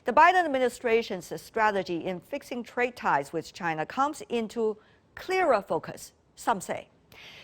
The Biden administration's strategy in fixing trade ties with China comes into clearer focus, some say.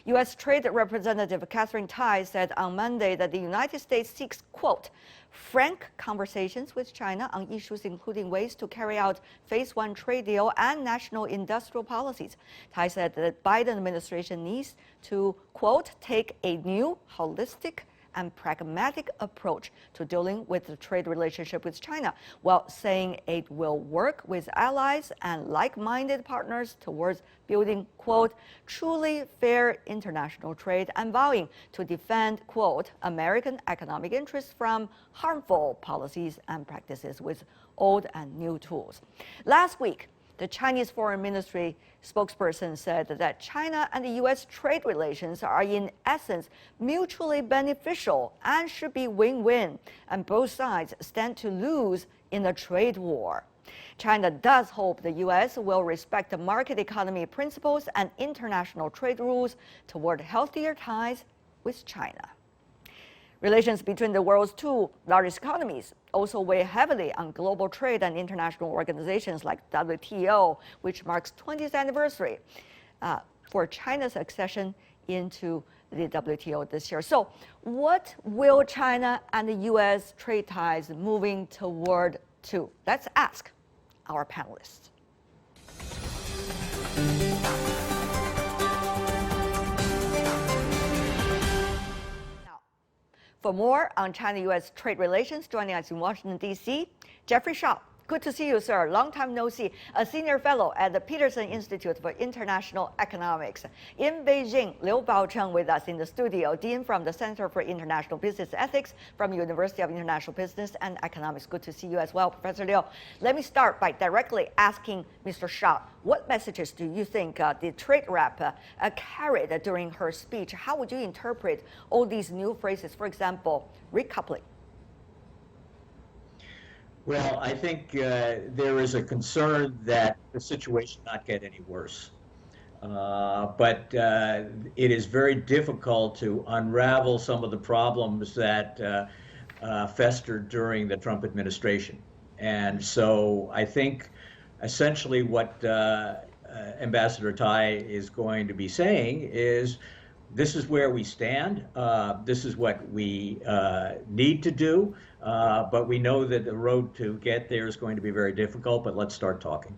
U.S. Trade Representative Katherine Tai said on Monday that the United States seeks, quote, frank conversations with China on issues including ways to carry out Phase 1 trade deal and national industrial policies. Tai said that the Biden administration needs to, quote, take a new, holistic, and pragmatic approach to dealing with the trade relationship with China, while saying it will work with allies and like-minded partners towards building, quote, truly fair international trade and vowing to defend, quote, American economic interests from harmful policies and practices with old and new tools. Last week, the Chinese Foreign Ministry spokesperson said that China and the U.S. trade relations are in essence mutually beneficial and should be win-win, and both sides stand to lose in a trade war. China does hope the U.S. will respect the market economy principles and international trade rules toward healthier ties with China. Relations between the world's two largest economies also weigh heavily on global trade and international organizations like WTO, which marks 20th anniversary for China's accession into the WTO this year. So what will China and the U.S. trade ties moving toward to? Let's ask our panelists. For more on China-U.S. trade relations, joining us in Washington, D.C., Jeffrey Shaw. Good to see you, sir. Long time no see. A senior fellow at the Peterson Institute for International Economics. In Beijing, Liu Baocheng with us in the studio, Dean from the Center for International Business Ethics from University of International Business and Economics. Good to see you as well, Professor Liu. Let me start by directly asking Mr. Shaw, what messages do you think the trade rep carried during her speech? How would you interpret all these new phrases, for example, recoupling? Well, I think there is a concern that the situation not get any worse. But it is very difficult to unravel some of the problems that festered during the Trump administration. And so I think essentially what Ambassador Tai is going to be saying is, this is where we stand. This is what we need to do. But we know that the road to get there is going to be very difficult, but let's start talking.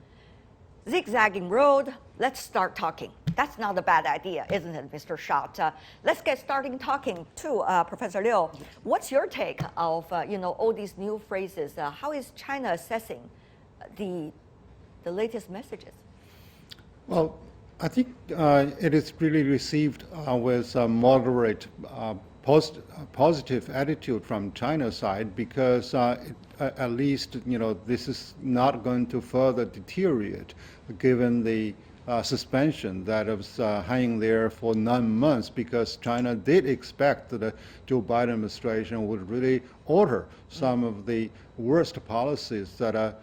Zigzagging road, let's start talking. That's not a bad idea, isn't it, Mr. Schott? Let's get starting talking too, Professor Liu. What's your take of all these new phrases? How is China assessing the latest messages? Well, I think it is really received with a moderate positive attitude from China's side, because at least this is not going to further deteriorate, given the suspension that was hanging there for 9 months, because China did expect that the Joe Biden administration would really alter some of the worst policies that are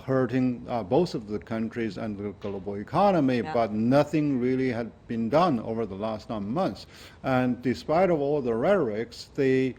hurting both of the countries and the global economy, but nothing really had been done over the last 9 months. And despite of all the rhetorics, there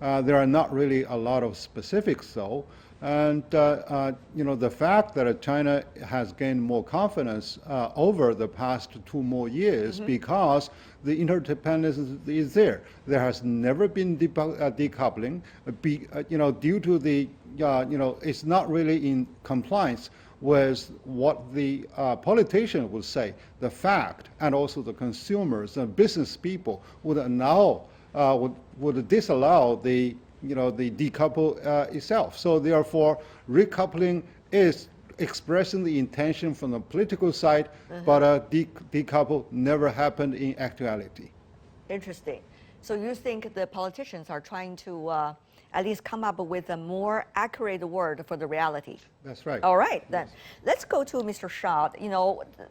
are not really a lot of specifics though. And the fact that China has gained more confidence over the past 2 more years, because the interdependence is there. There has never been decoupling, due to the it's not really in compliance with what the politician would say. The fact, and also the consumers and business people would would disallow the the decouple itself. So therefore, recoupling is expressing the intention from the political side, but decouple never happened in actuality. Interesting. So you think the politicians are trying to at least come up with a more accurate word for the reality? That's right. All right, then. Let's go to Mr. Shaw.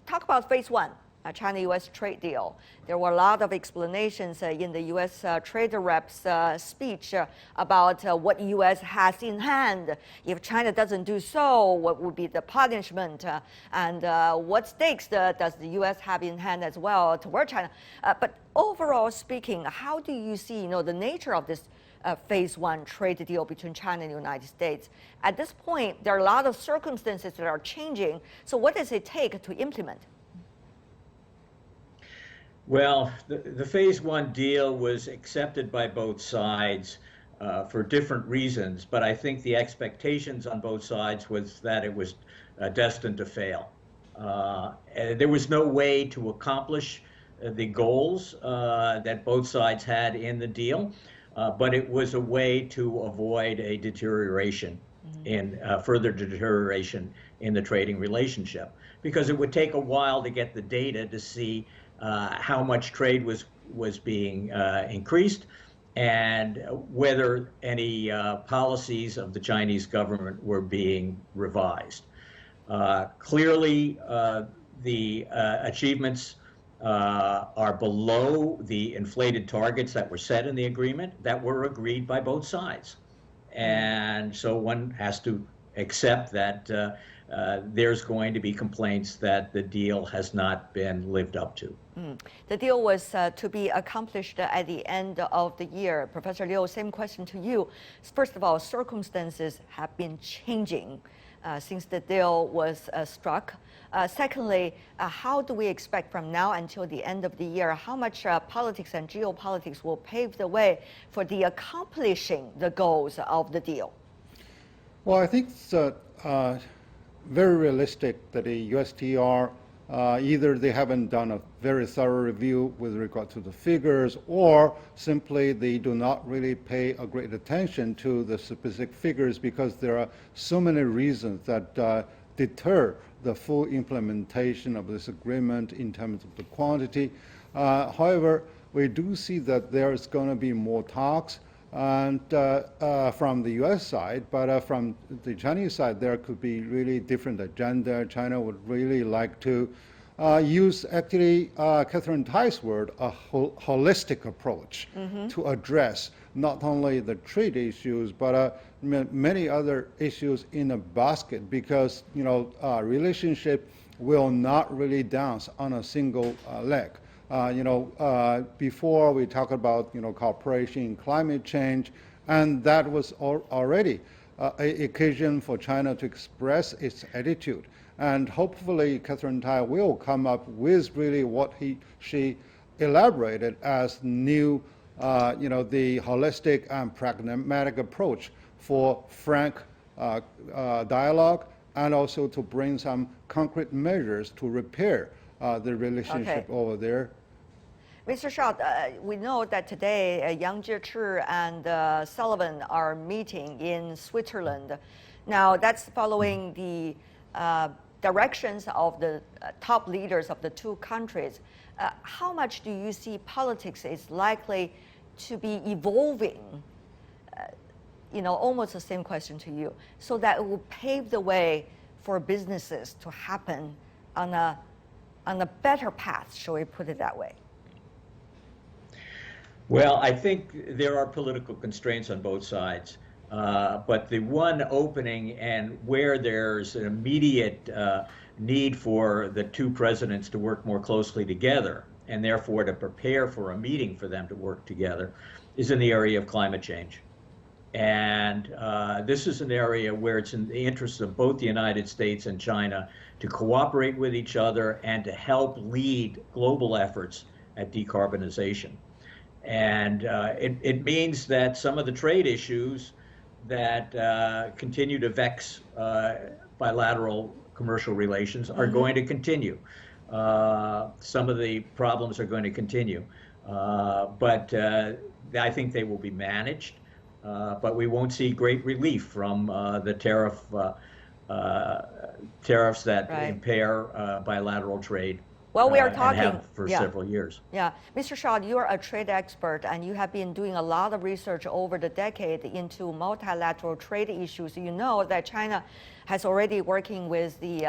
Talk about Phase 1. China-U.S. trade deal. There were a lot of explanations in the U.S. trade rep's speech about what U.S. has in hand. If China doesn't do so, what would be the punishment? And what stakes does the U.S. have in hand as well toward China? But overall speaking, how do you see the nature of this phase one trade deal between China and the United States. At this point, there are a lot of circumstances that are changing. So what does it take to implement? Well, the phase one deal was accepted by both sides for different reasons, but I think the expectations on both sides was that it was destined to fail. And there was no way to accomplish the goals that both sides had in the deal, but it was a way to avoid a deterioration in further deterioration in the trading relationship, because it would take a while to get the data to see how much trade was being increased and whether any policies of the Chinese government were being revised. Clearly, the achievements are below the inflated targets that were set in the agreement that were agreed by both sides. And so one has to accept that there's going to be complaints that the deal has not been lived up to. The deal was to be accomplished at the end of the year. Professor Liu, same question to you. First of all, circumstances have been changing since the deal was struck. Secondly, how do we expect from now until the end of the year, how much politics and geopolitics will pave the way for the accomplishing the goals of the deal? Well, I think it's very realistic that the USTR, either they haven't done a very thorough review with regard to the figures, or simply they do not really pay a great attention to the specific figures because there are so many reasons that deter the full implementation of this agreement in terms of the quantity. However, we do see that there is going to be more talks and from the U.S. side, but from the Chinese side, there could be really different agenda. China would really like to use, actually, Katherine Tai's word, a holistic approach to address not only the trade issues, but many other issues in a basket, because, you know, relationship will not really dance on a single leg. Before we talk about, cooperation in climate change, and that was already an occasion for China to express its attitude. And hopefully, Katherine Tai will come up with really what she elaborated as new, the holistic and pragmatic approach for frank dialogue, and also to bring some concrete measures to repair the relationship over there. Mr. Shao, we know that today Yang Jiechi and Sullivan are meeting in Switzerland. Now, that's following the directions of the top leaders of the two countries. How much do you see politics is likely to be evolving? Almost the same question to you, so that it will pave the way for businesses to happen on a better path, shall we put it that way? Well, I think there are political constraints on both sides, but the one opening and where there's an immediate need for the two presidents to work more closely together, and therefore to prepare for a meeting for them to work together, is in the area of climate change. And this is an area where it's in the interest of both the United States and China to cooperate with each other and to help lead global efforts at decarbonization. And it means that some of the trade issues that continue to vex bilateral commercial relations are going to continue. Some of the problems are going to continue. But I think they will be managed. But we won't see great relief from the tariffs that impair bilateral trade. Well, we are talking and have for several years. Yeah, Mr. Shao, you are a trade expert, and you have been doing a lot of research over the decade into multilateral trade issues. You know that China has already working with the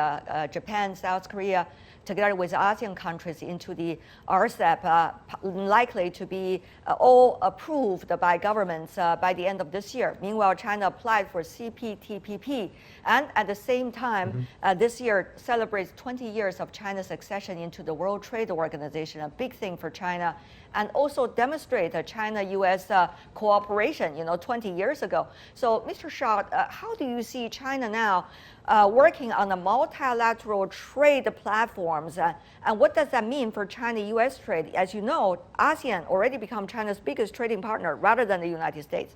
Japan, South Korea together with ASEAN countries into the RCEP, likely to be all approved by governments by the end of this year. Meanwhile, China applied for CPTPP, and at the same time, this year celebrates 20 years of China's accession into the World Trade Organization, a big thing for China, and also demonstrate China-U.S. cooperation, 20 years ago. So, Mr. Shaw, how do you see China now working on the multilateral trade platforms? And what does that mean for China-U.S. trade? As you know, ASEAN already become China's biggest trading partner rather than the United States.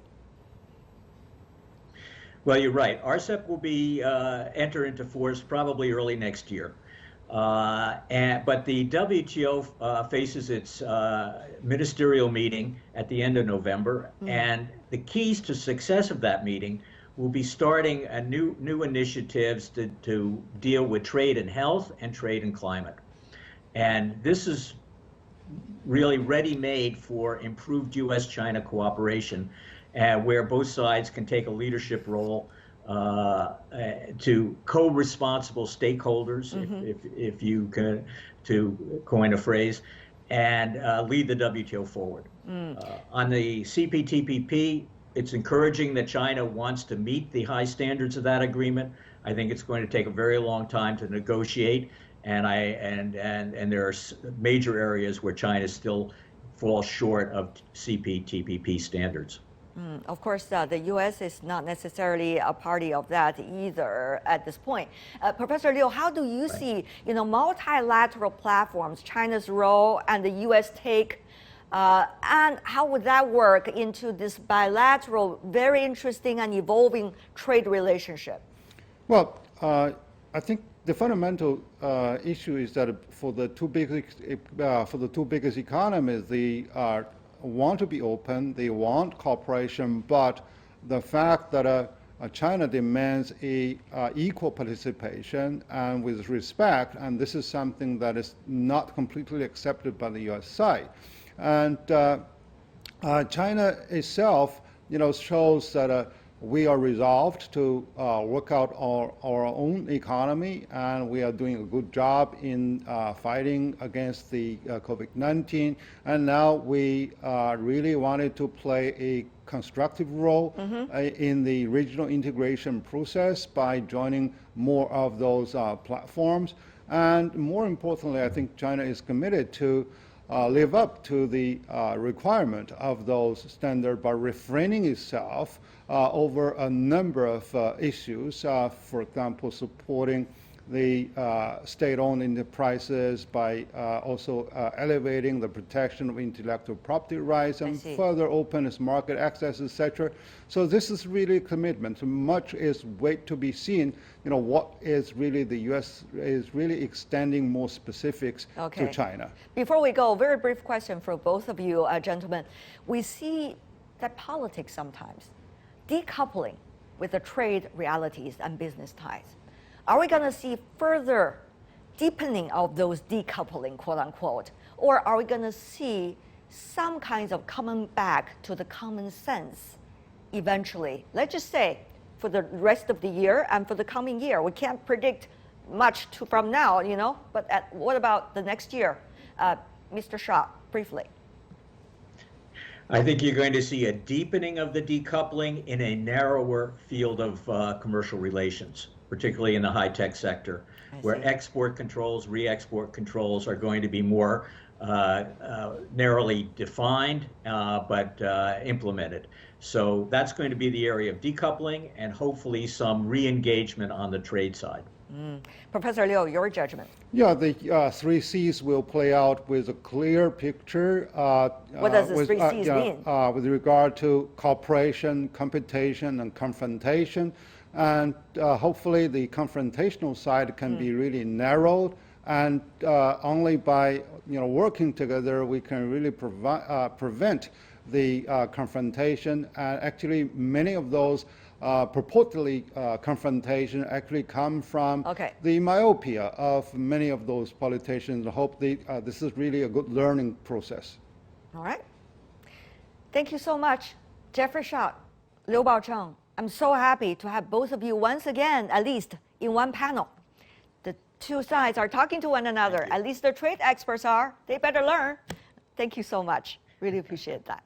Well, you're right. RCEP will be enter into force probably early next year. But the WTO faces its ministerial meeting at the end of November, and the keys to success of that meeting will be starting a new initiatives to deal with trade and health and trade and climate. And this is really ready-made for improved U.S.-China cooperation, where both sides can take a leadership role to co-responsible stakeholders, if you can, to coin a phrase, and lead the WTO forward. On the CPTPP, it's encouraging that China wants to meet the high standards of that agreement. I think it's going to take a very long time to negotiate, and there are major areas where China still falls short of CPTPP standards. Of course, the U.S. is not necessarily a party of that either at this point. Professor Liu, how do you see, multilateral platforms, China's role and the U.S. take, and how would that work into this bilateral, very interesting and evolving trade relationship? Well, I think the fundamental issue is that for the two biggest economies, they want to be open, they want cooperation, but the fact that China demands equal participation and with respect, and this is something that is not completely accepted by the U.S. side. And China itself, shows that we are resolved to work out our own economy, and we are doing a good job in fighting against the COVID-19. And now we really wanted to play a constructive role in the regional integration process by joining more of those platforms. And more importantly, I think China is committed to live up to the requirement of those standards by refraining itself over a number of issues, for example, supporting the state-owned enterprises by also elevating the protection of intellectual property rights and further open its market access, etc. So this is really a commitment. Much is wait to be seen. What is really the U.S. is really extending more specifics to China. Before we go, very brief question for both of you, gentlemen. We see that politics sometimes decoupling with the trade realities and business ties. Are we going to see further deepening of those decoupling, quote unquote, or are we going to see some kinds of coming back to the common sense eventually? Let's just say for the rest of the year and for the coming year. We can't predict much from now, but what about the next year? Mr. Shaw, briefly. I think you're going to see a deepening of the decoupling in a narrower field of commercial relations, particularly in the high-tech sector, where export controls, re-export controls are going to be more narrowly defined, but implemented. So that's going to be the area of decoupling and hopefully some re-engagement on the trade side. Professor Liu, your judgment. Yeah, the 3 C's will play out with a clear picture. What does the 3 C's mean? With regard to cooperation, competition, and confrontation. And hopefully the confrontational side can be really narrowed, and only by working together we can really prevent the confrontation. And actually many of those purportedly confrontation actually come from the myopia of many of those politicians. I hope this is really a good learning process. All right. Thank you so much, Jeffrey Shaw, Liu Baozheng. I'm so happy to have both of you once again, at least in one panel. The two sides are talking to one another. At least the trade experts are. They better learn. Thank you so much. Really appreciate that.